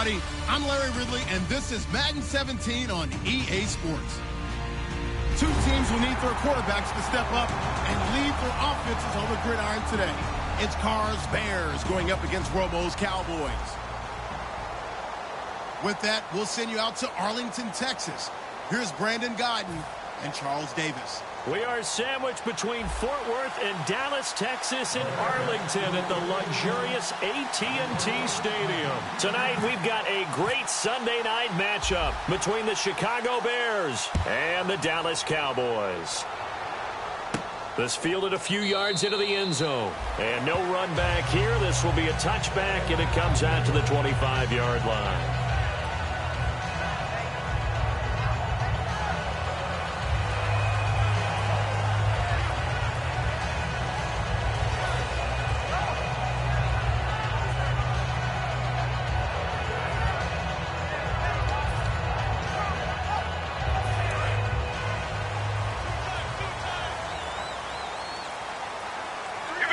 everybody. I'm Larry Ridley, and this is Madden 17 on EA Sports. Two teams will need their quarterbacks to step up and lead their offenses on the gridiron today. It's Carr's Bears going up against Romo's Cowboys. With that, we'll send you out to Arlington, Texas. Here's Brandon Godden and Charles Davis. We are sandwiched between Fort Worth and Dallas, Texas, in Arlington at the luxurious AT&T Stadium. Tonight, we've got a great Sunday night matchup between the Chicago Bears and the Dallas Cowboys. This fielded a few yards into the end zone. And no run back here. This will be a touchback, and it comes out to the 25-yard line.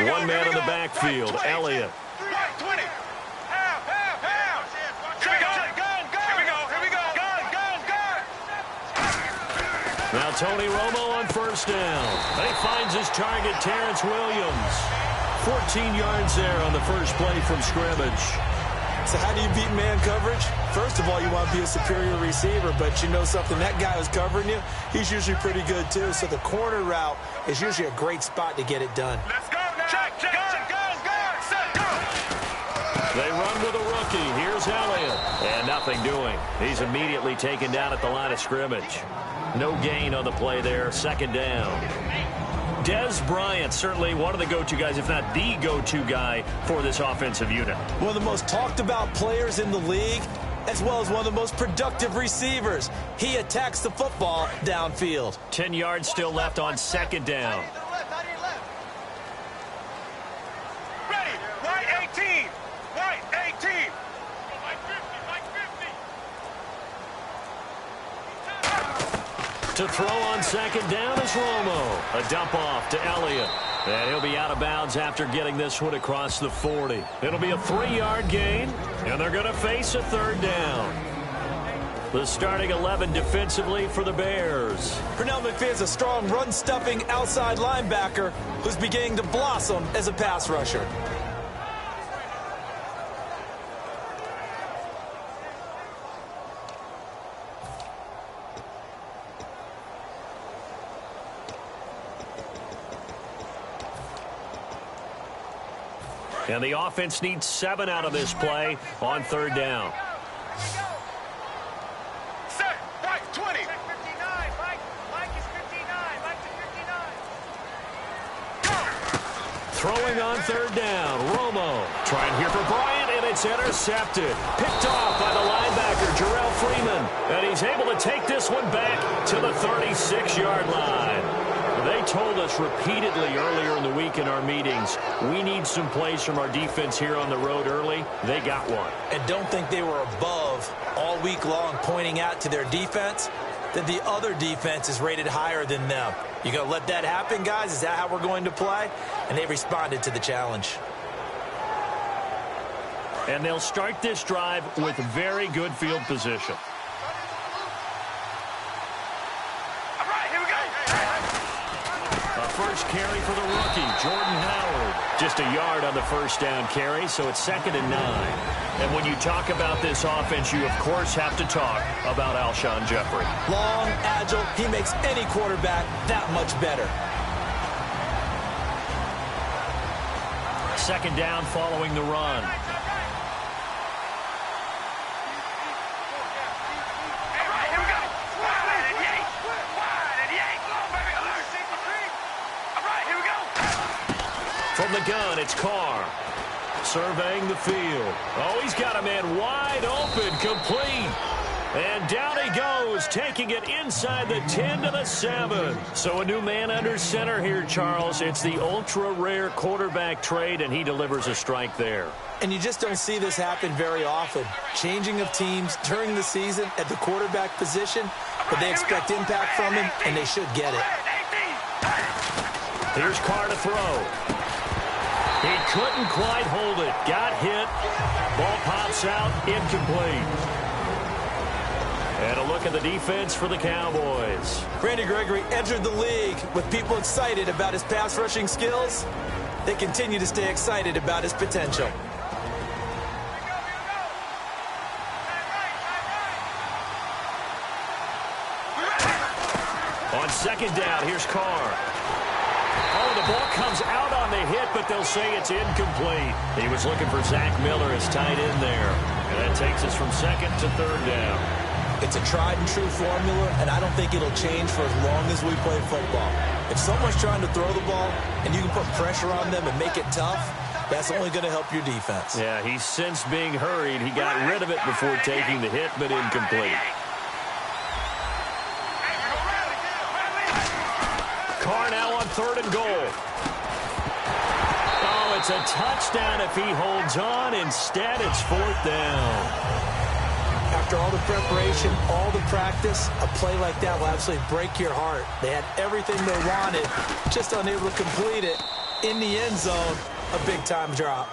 One man in the backfield, Elliott. Right 20. Half. Here we go. Gun. Now Tony Romo on first down. And he finds his target, Terrence Williams. 14 yards there on the first play from scrimmage. So how do you beat man coverage? First of all, you want to be a superior receiver, but you know something, that guy who's covering you, he's usually pretty good too. So the corner route is usually a great spot to get it done. Let's go now. Check. Gun. Set, go. They run with a rookie. Here's Elliott. And nothing doing. He's immediately taken down at the line of scrimmage. No gain on the play there. Second down. Dez Bryant, certainly one of the go-to guys, if not the go-to guy for this offensive unit. One of the most talked about players in the league, as well as one of the most productive receivers. He attacks the football downfield. 10 yards still left on second down. Ready. Right 18. To throw on second down is Romo. A dump off to Elliott. And he'll be out of bounds after getting this one across the 40. It'll be a 3-yard gain, and they're going to face a third down. The starting 11 defensively for the Bears. Pernell McPhee's a strong run-stuffing outside linebacker who's beginning to blossom as a pass rusher. And the offense needs 7 out of this play on third down. Set. Right 20. Mike is 59. Mike's at 59. Throwing on third down, Romo. Trying here for Bryant, and it's intercepted. Picked off by the linebacker, Jarrell Freeman. And he's able to take this one back to the 36-yard line. They told us repeatedly earlier in the week in our meetings, we need some plays from our defense here on the road early. They got one. And don't think they were above all week long pointing out to their defense that the other defense is rated higher than them. You going to let that happen, guys? Is that how we're going to play? And they responded to the challenge. And they'll start this drive with very good field position. First carry for the rookie, Jordan Howard. Just a yard on the first down carry, so it's 2nd and 9. And when you talk about this offense, you, of course, have to talk about Alshon Jeffrey. Long, agile, he makes any quarterback that much better. Second down following the run. From the gun, it's Carr. Surveying the field. Oh, he's got a man wide open, complete. And down he goes, taking it inside the 10 to the 7. So a new man under center here, Charles. It's the ultra-rare quarterback trade, and he delivers a strike there. And you just don't see this happen very often. Changing of teams during the season at the quarterback position, but they expect impact from him, and they should get it. Here's Carr to throw. He couldn't quite hold it. Got hit. Ball pops out. Incomplete. And a look at the defense for the Cowboys. Randy Gregory entered the league with people excited about his pass rushing skills. They continue to stay excited about his potential. On second down, here's Carr. Oh, the ball comes out on the hit, but they'll say it's incomplete. He was looking for Zach Miller as tight end there. And that takes us from second to third down. It's a tried and true formula, and I don't think it'll change for as long as we play football. If someone's trying to throw the ball and you can put pressure on them and make it tough, that's only going to help your defense. Yeah, he's since being hurried. He got rid of it before taking the hit, but incomplete. Carr now on third and goal. Oh, it's a touchdown if he holds on. Instead, it's fourth down. After all the preparation, all the practice, a play like that will absolutely break your heart. They had everything they wanted, just unable to complete it. In the end zone, a big-time drop.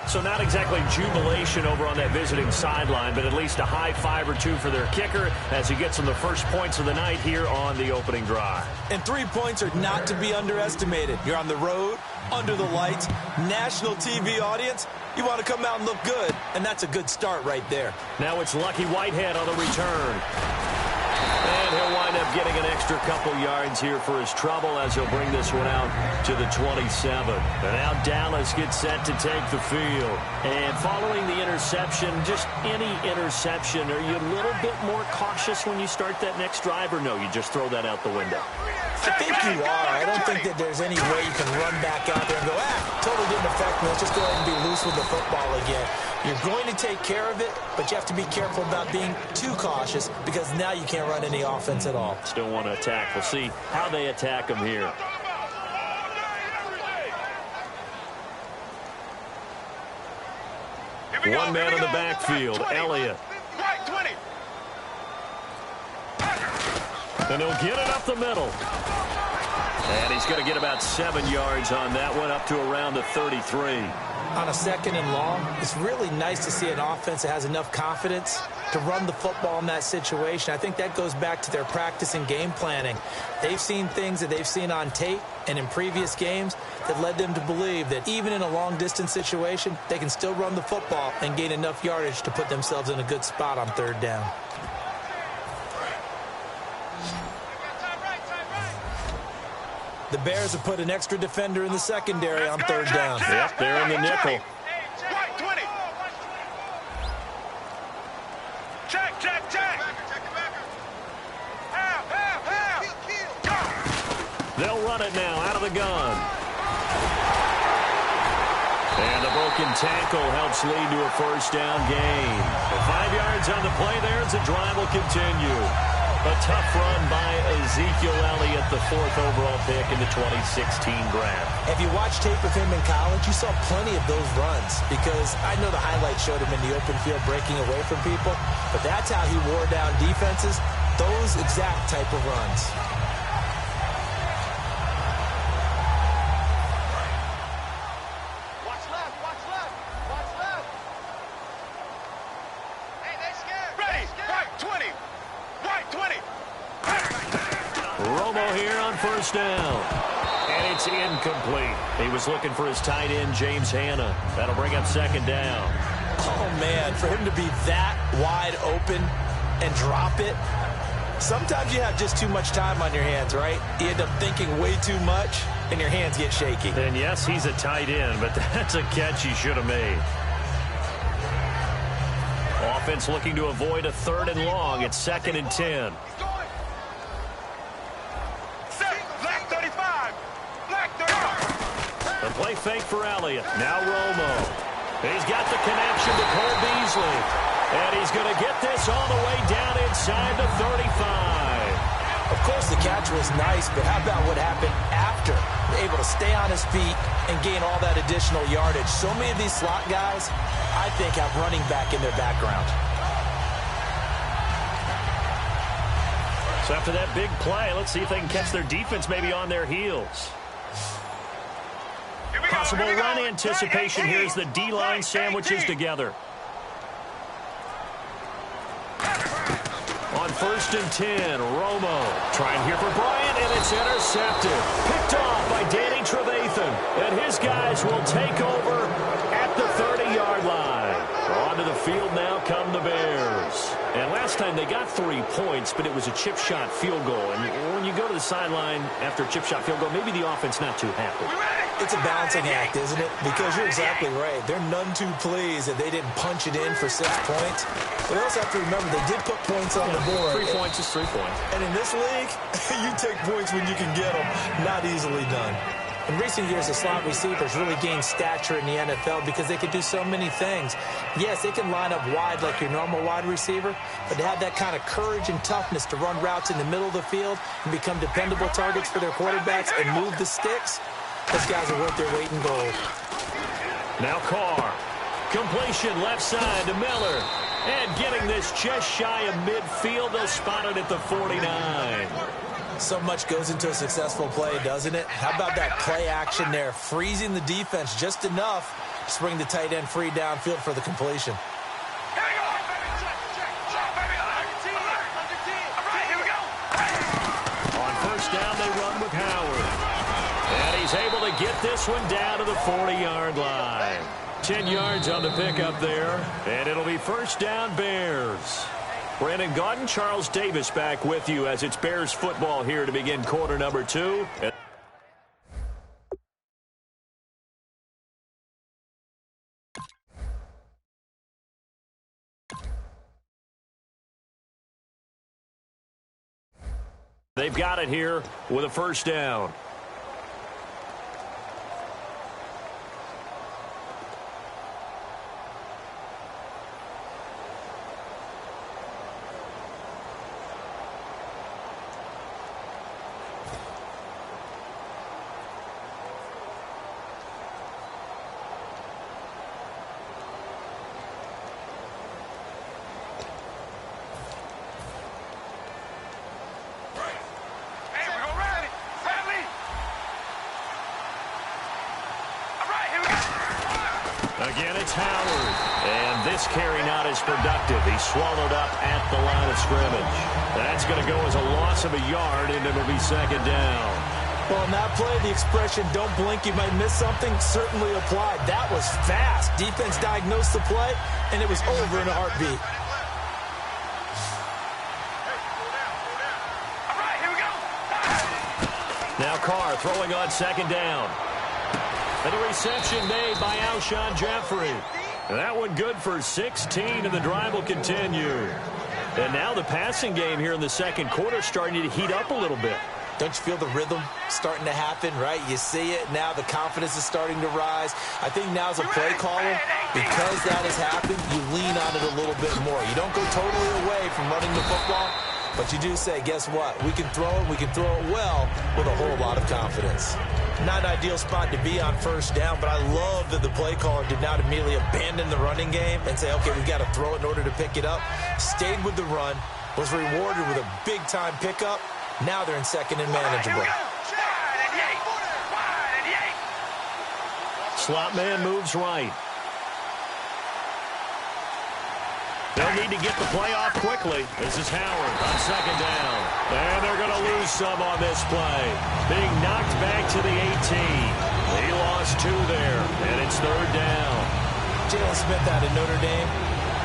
So not exactly jubilation over on that visiting sideline, but at least a high five or two for their kicker as he gets them the first points of the night here on the opening drive. And 3 points are not to be underestimated. You're on the road, under the lights, national TV audience. You want to come out and look good, and that's a good start right there. Now it's Lucky Whitehead on the return. And he'll wind up getting an extra couple yards here for his trouble as he'll bring this one out to the 27. And now Dallas gets set to take the field. And following the interception, just any interception, are you a little bit more cautious when you start that next drive, or no, you just throw that out the window? I think you are. I don't think that there's any way you can run back out there and go, totally didn't affect me. Let's just go ahead and be loose with the football again. You're going to take care of it, but you have to be careful about being too cautious because now you can't run any offense at all. Still want to attack. We'll see how they attack him here. One man in the backfield, Elliott. And he'll get it up the middle. And he's going to get about 7 yards on that one, up to around the 33. On a second and long, it's really nice to see an offense that has enough confidence to run the football in that situation. I think that goes back to their practice and game planning. They've seen things that they've seen on tape and in previous games that led them to believe that even in a long-distance situation, they can still run the football and gain enough yardage to put themselves in a good spot on third down. The Bears have put an extra defender in the secondary on third down. Yep, they're in the nickel. Check, check, check. They'll run it now out of the gun. And the broken tackle helps lead to a first down gain. 5 yards on the play there as the drive will continue. A tough run by Ezekiel Elliott, the 4th overall pick in the 2016 draft. If you watch tape of him in college, you saw plenty of those runs because I know the highlights showed him in the open field breaking away from people, but that's how he wore down defenses, those exact type of runs. Watch left, watch left, watch left. Hey, they scared. Ready, right 20. Right 20. Romo here on first down. And it's incomplete. He was looking for his tight end, James Hanna. That'll bring up second down. Oh, man, for him to be that wide open and drop it, sometimes you have just too much time on your hands, right? You end up thinking way too much, and your hands get shaky. And yes, he's a tight end, but that's a catch he should have made. Offense looking to avoid a third and long. It's 2nd and 10. Black 35. Black 35. The play fake for Elliott. Now Romo. He's got the connection to Cole Beasley. And he's going to get this all the way down inside the 35. Of course, the catch was nice, but how about what happened after? Able to stay on his feet and gain all that additional yardage. So many of these slot guys, I think, have running back in their background. So after that big play, let's see if they can catch their defense maybe on their heels. Possible run anticipation here as the D-line sandwiches together. On 1st and 10, Romo trying here for Bryant, and it's intercepted. Picked off by Danny Trevathan, and his guys will take over at the 30-yard line. Onto the field now come the Bears. And last time they got 3 points, but it was a chip shot field goal. And when you go to the sideline after a chip shot field goal, maybe the offense not too happy. It's a balancing act, isn't it? Because you're exactly right. They're none too pleased that they didn't punch it in for 6 points. But they also have to remember they did put points on the board. 3 points is 3 points. And in this league, you take points when you can get them. Not easily done. In recent years, the slot receivers really gained stature in the NFL because they could do so many things. Yes, they can line up wide like your normal wide receiver, but to have that kind of courage and toughness to run routes in the middle of the field and become dependable targets for their quarterbacks and move the sticks, those guys are worth their weight in gold. Now Carr. Completion left side to Miller. And getting this just shy of midfield, they'll spot it at the 49. So much goes into a successful play, doesn't it? How about that play action there, freezing the defense just enough to bring the tight end free downfield for the completion. On 1st down, they run with Howard. And he's able to get this one down to the 40-yard line. 10 yards on the pickup there, and it'll be 1st down Bears. Brandon Gaudin, Charles Davis back with you as it's Bears football here to begin quarter number 2. They've got it here with a 1st down. Again, it's Howard. And this carry not as productive. He's swallowed up at the line of scrimmage. That's going to go as a loss of a yard, and it'll be 2nd down. Well, on that play, the expression, don't blink, you might miss something, certainly applied. That was fast. Defense diagnosed the play, and it was over in a heartbeat. Now Carr throwing on 2nd down. And a reception made by Alshon Jeffrey. That one good for 16, and the drive will continue. And now the passing game here in the 2nd quarter starting to heat up a little bit. Don't you feel the rhythm starting to happen, right? You see it. Now the confidence is starting to rise. I think now as a play caller, because that has happened, you lean on it a little bit more. You don't go totally away from running the football, but you do say, guess what? We can throw it well with a whole lot of confidence. Not an ideal spot to be on 1st down, but I love that the play caller did not immediately abandon the running game and say, okay, we've got to throw it in order to pick it up. Stayed with the run, was rewarded with a big-time pickup. Now they're in 2nd and manageable. Slot man moves right. They'll need to get the play off quickly. This is Howard on 2nd down. And they're going to lose some on this play. Being knocked back to the 18. He lost 2 there, and it's 3rd down. Jalen Smith out of Notre Dame.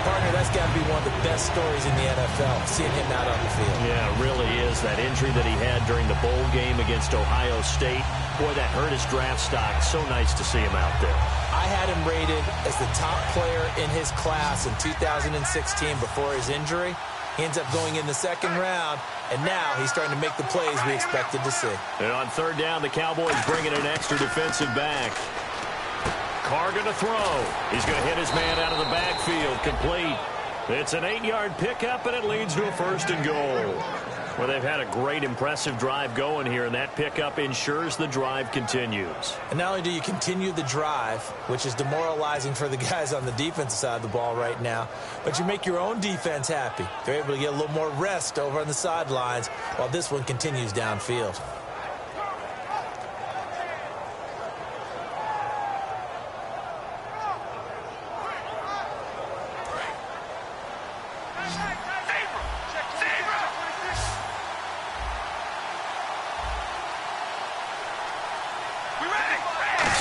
Partner, that's got to be one of the best stories in the NFL, seeing him out on the field. Yeah, it really is. That injury that he had during the bowl game against Ohio State, boy, that hurt his draft stock. So nice to see him out there. I had him rated as the top player in his class in 2016 before his injury. He ends up going in the 2nd round, and now he's starting to make the plays we expected to see. And on 3rd down, the Cowboys bringing an extra defensive back. Carr going to throw. He's going to hit his man out of the backfield. Complete. It's an 8-yard pickup, and it leads to a 1st and goal. Well, they've had a great, impressive drive going here, and that pickup ensures the drive continues. And not only do you continue the drive, which is demoralizing for the guys on the defensive side of the ball right now, but you make your own defense happy. They're able to get a little more rest over on the sidelines while this one continues downfield.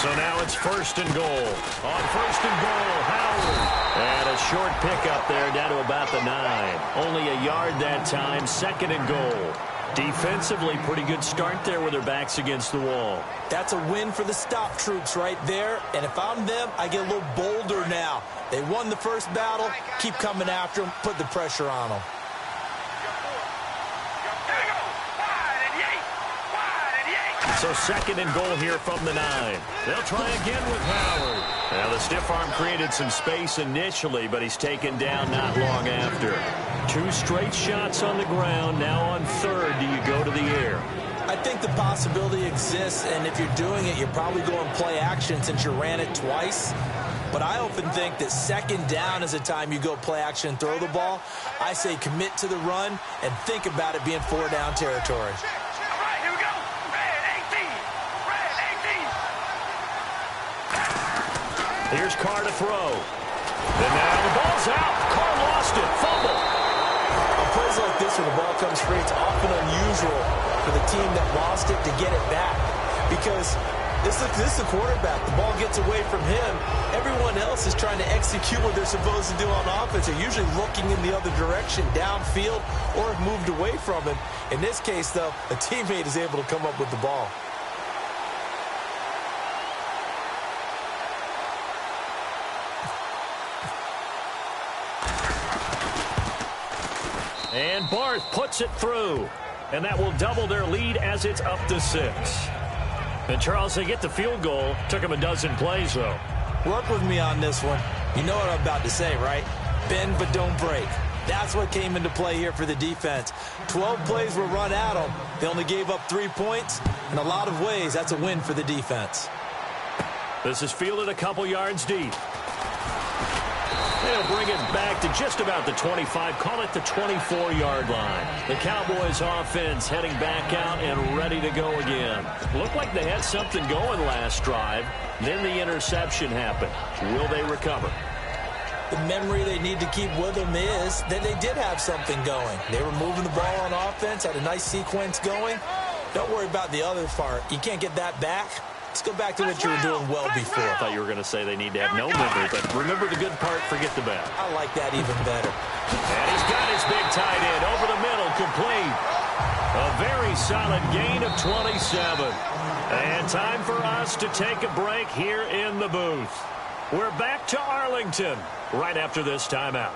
So now it's first and goal. On first and goal, Howard. And a short pickup there down to about the 9. Only a yard that time, second and goal. Defensively, pretty good start there with their backs against the wall. That's a win for the stop troops right there. And if I'm them, I get a little bolder now. They won the first battle. Keep coming after them. Put the pressure on them. So second and goal here from the 9. They'll try again with Howard. Now the stiff arm created some space initially, but he's taken down not long after. 2 straight shots on the ground. Now on third, do you go to the air? I think the possibility exists, and if you're doing it, you're probably going play action since you ran it twice. But I often think that second down is the time you go play action and throw the ball. I say commit to the run and think about it being 4-down territory. Here's Carr to throw. And now the ball's out. Carr lost it. Fumble. On plays like this, when the ball comes free, it's often unusual for the team that lost it to get it back. Because this is the quarterback. The ball gets away from him. Everyone else is trying to execute what they're supposed to do on offense. They're usually looking in the other direction, downfield, or have moved away from him. In this case, though, a teammate is able to come up with the ball. And Barth puts it through. And that will double their lead as it's up to 6. And Charles, they get the field goal. Took them a dozen plays, though. Work with me on this one. You know what I'm about to say, right? Bend but don't break. That's what came into play here for the defense. 12 plays were run at them. They only gave up 3 points. In a lot of ways, that's a win for the defense. This is fielded a couple yards deep. They'll bring it back to just about the 25, call it the 24-yard line. The Cowboys offense heading back out and ready to go again. Looked like they had something going last drive. Then the interception happened. Will they recover? The memory they need to keep with them is that they did have something going. They were moving the ball on offense, had a nice sequence going. Don't worry about the other part. You can't get that back. Let's go back to what you were doing well before. I thought you were going to say they need to have no memory, but remember the good part, forget the bad. I like that even better. And he's got his big tight end over the middle, complete. A very solid gain of 27. And time for us to take a break here in the booth. We're back to Arlington right after this timeout.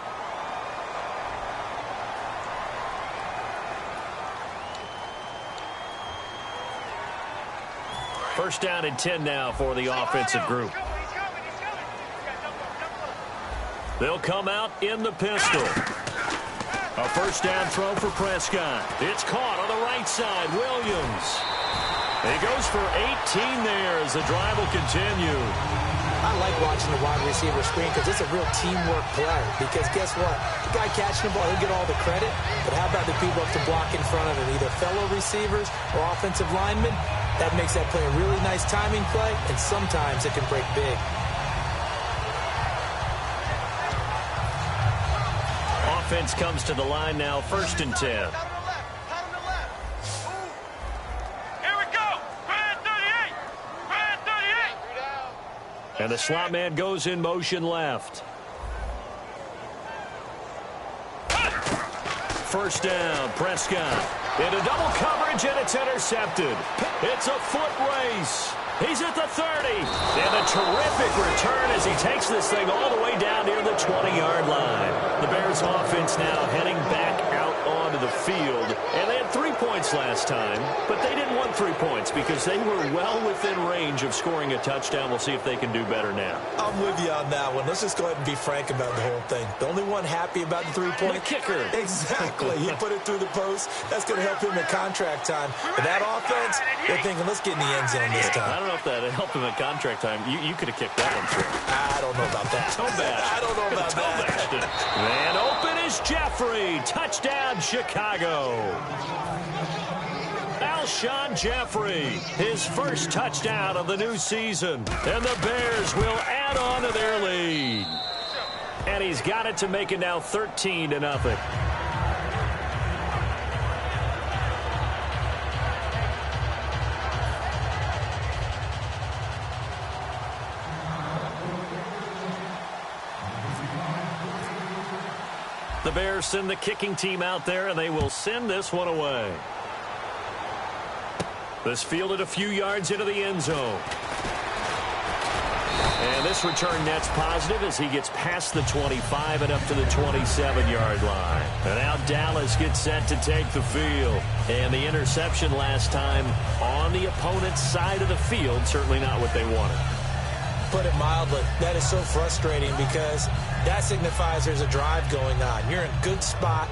First down and 10 now for the offensive group. They'll come out in the pistol. A first down throw for Prescott. It's caught on the right side. Williams. He goes for 18 there as the drive will continue. I like watching the wide receiver screen because it's a real teamwork play. Because guess what? The guy catching the ball, he'll get all the credit. But how about the people up to block in front of him? Either fellow receivers or offensive linemen. That makes that play a really nice timing play, and sometimes it can break big. Offense comes to the line now, first and 10. Here we go. Brand 38. Brand 38. And the slot man goes in motion left. First down, Prescott. Into double coverage, and it's intercepted. It's a foot race. He's at the 30. And a terrific return as he takes this thing all the way down near the 20-yard line. The Bears offense now heading back out onto the field. And they had 3 points last time, but they didn't want 3 points because they were well within range of scoring a touchdown. We'll see if they can do better now. I'm with you on that one. Let's just go ahead and be frank about the whole thing. The only one happy about the 3-point The kicker. Exactly. He put it through the post. That's going to help him at contract time. But that offense, they're thinking, let's get in the end zone this time. I don't know if that helped him at contract time. You could have kicked that one through. I don't know about that. I don't know about that. And open is Jeffrey. Touchdown, Chicago. Alshon Jeffrey, his first touchdown of the new season. And the Bears will add on to their lead. And he's got it to make it now 13-0. The Bears send the kicking team out there, and they will send this one away. This fielded a few yards into the end zone. And this return net's positive as he gets past the 25 and up to the 27-yard line. And now Dallas gets set to take the field. And the interception last time on the opponent's side of the field, certainly not what they wanted. Put it mildly, that is so frustrating because that signifies there's a drive going on. You're in a good spot,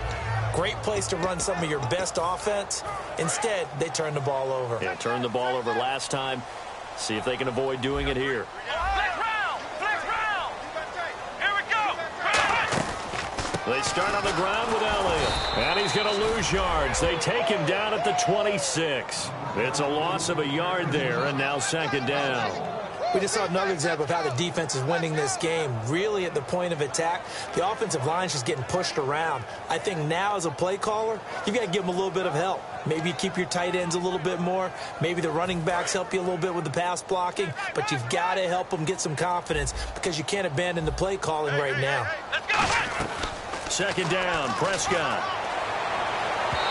great place to run some of your best offense. Instead, they turn the ball over. Yeah, turned the ball over last time. See if they can avoid doing it here. Flex round. Here we go. They start on the ground with Elliott. And he's going to lose yards. They take him down at the 26. It's a loss of a yard there, and now second down. We just saw another example of how the defense is winning this game. Really at the point of attack, the offensive line is just getting pushed around. I think now as a play caller, you've got to give them a little bit of help. Maybe you keep your tight ends a little bit more. Maybe the running backs help you a little bit with the pass blocking. But you've got to help them get some confidence because you can't abandon the play calling right now. Let's go. Second down, Prescott.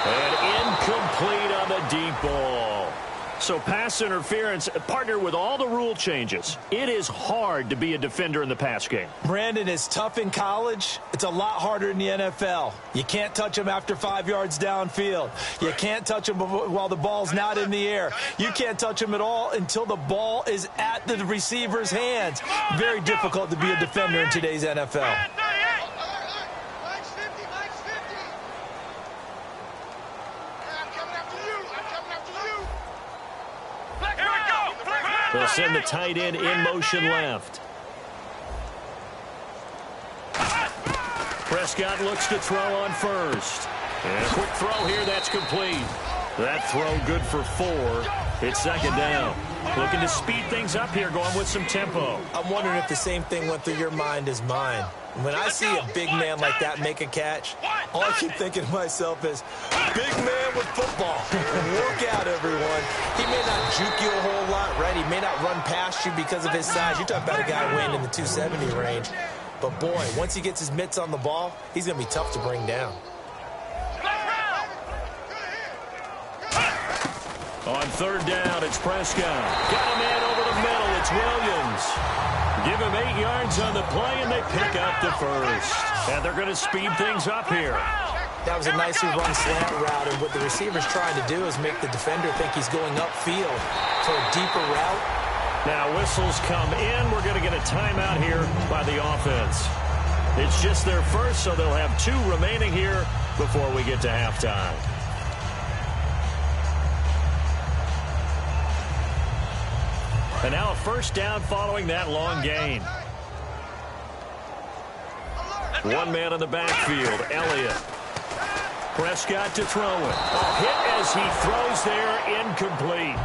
And incomplete on the deep ball. So pass interference, partner with all the rule changes. It is hard to be a defender in the pass game. Brandon, is tough in college. It's a lot harder in the NFL. You can't touch him after 5 yards downfield. You can't touch him while the ball's not in the air. You can't touch him at all until the ball is at the receiver's hands. Very difficult to be a defender in today's NFL. They'll send the tight end in motion left. Prescott looks to throw on first. And a quick throw here, that's complete. That throw good for 4. It's second down. Looking to speed things up here, going with some tempo. I'm wondering if the same thing went through your mind as mine. When I see a big man like that make a catch, all I keep thinking to myself is, big man with football. Work out, everyone. He may not juke you a whole lot, right? He may not run past you because of his size. You're talking about a guy weighing in the 270 range. But, boy, once he gets his mitts on the ball, he's going to be tough to bring down. On third down, it's Prescott. Got a man over the middle. It's Williams. Give him 8 yards on the play, and they pick up the first. And they're going to speed things up here. That was a nicely run slant route, and what the receiver's trying to do is make the defender think he's going upfield to a deeper route. Now whistles come in. We're going to get a timeout here by the offense. It's just their first, so they'll have 2 remaining here before we get to halftime. And now a first down following that long gain. One man in the backfield, Elliott. Prescott to throw it. A hit as he throws there, incomplete.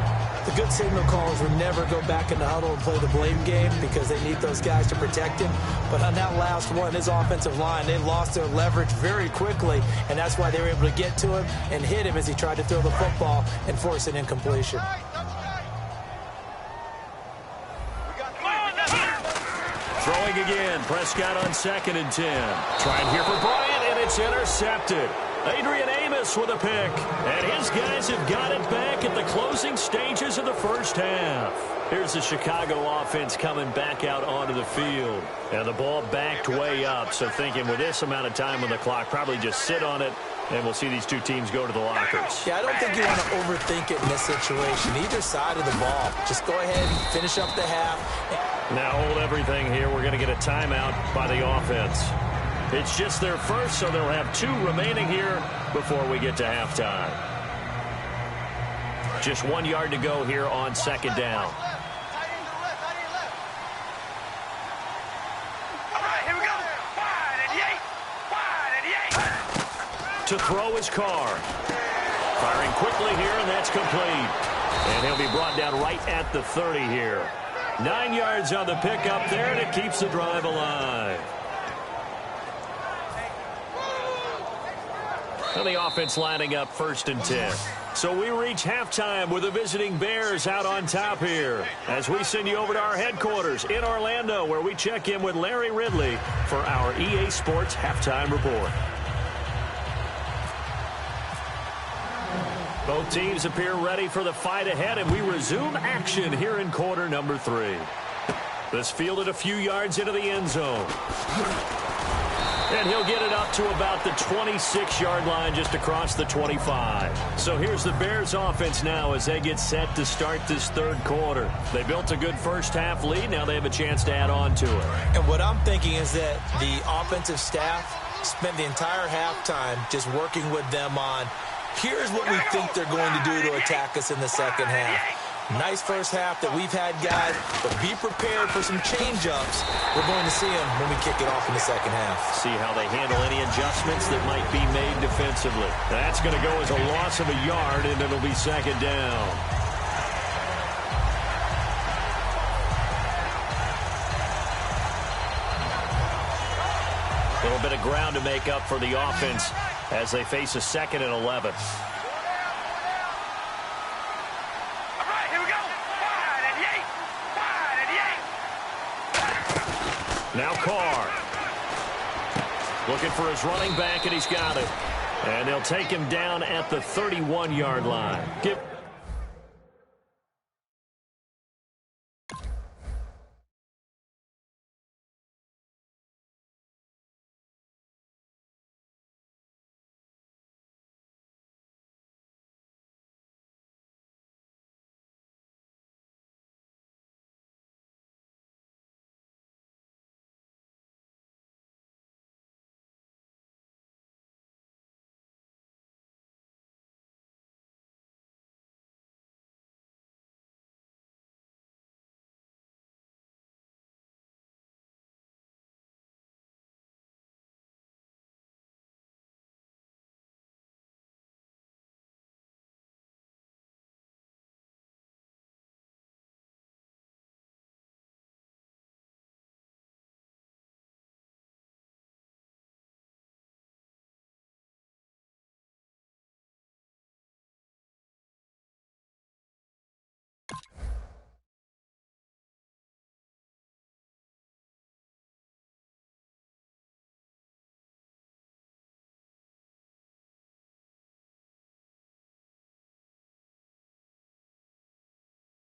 The good signal callers would never go back in the huddle and play the blame game because they need those guys to protect him. But on that last one, his offensive line, they lost their leverage very quickly, and that's why they were able to get to him and hit him as he tried to throw the football and force an incompletion. Throwing again, Prescott on 2nd and 10. Trying here for Bryant, and it's intercepted. Adrian Amos with a pick, and his guys have got it back at the closing stages of the first half. Here's the Chicago offense coming back out onto the field. And the ball backed way up, so thinking with this amount of time on the clock, probably just sit on it, and we'll see these 2 teams go to the lockers. Yeah, I don't think you want to overthink it in this situation. Either side of the ball. Just go ahead and finish up the half. Now hold everything here. We're going to get a timeout by the offense. It's just their first, so they'll have 2 remaining here before we get to halftime. Just 1 yard to go here on second down. All right, here we go. Wide 88. To throw his car. Firing quickly here, and that's complete. And he'll be brought down right at the 30 here. 9 yards on the pickup there, and it keeps the drive alive. And the offense lining up 1st and 10. So we reach halftime with the visiting Bears out on top here as we send you over to our headquarters in Orlando, where we check in with Larry Ridley for our EA Sports Halftime Report. Both teams appear ready for the fight ahead, and we resume action here in quarter number 3. This fielded a few yards into the end zone. And he'll get it up to about the 26-yard line, just across the 25. So here's the Bears offense now as they get set to start this third quarter. They built a good first-half lead. Now they have a chance to add on to it. And what I'm thinking is that the offensive staff spent the entire halftime just working with them on, here's what we think they're going to do to attack us in the second half. Nice first half that we've had, guys, but be prepared for some change-ups. We're going to see them when we kick it off in the second half. See how they handle any adjustments that might be made defensively. That's going to go as a loss of a yard, and it'll be second down. A little bit of ground to make up for the offense as they face a 2nd and 11. Now Carr. Looking for his running back, and he's got it. And they'll take him down at the 31-yard line.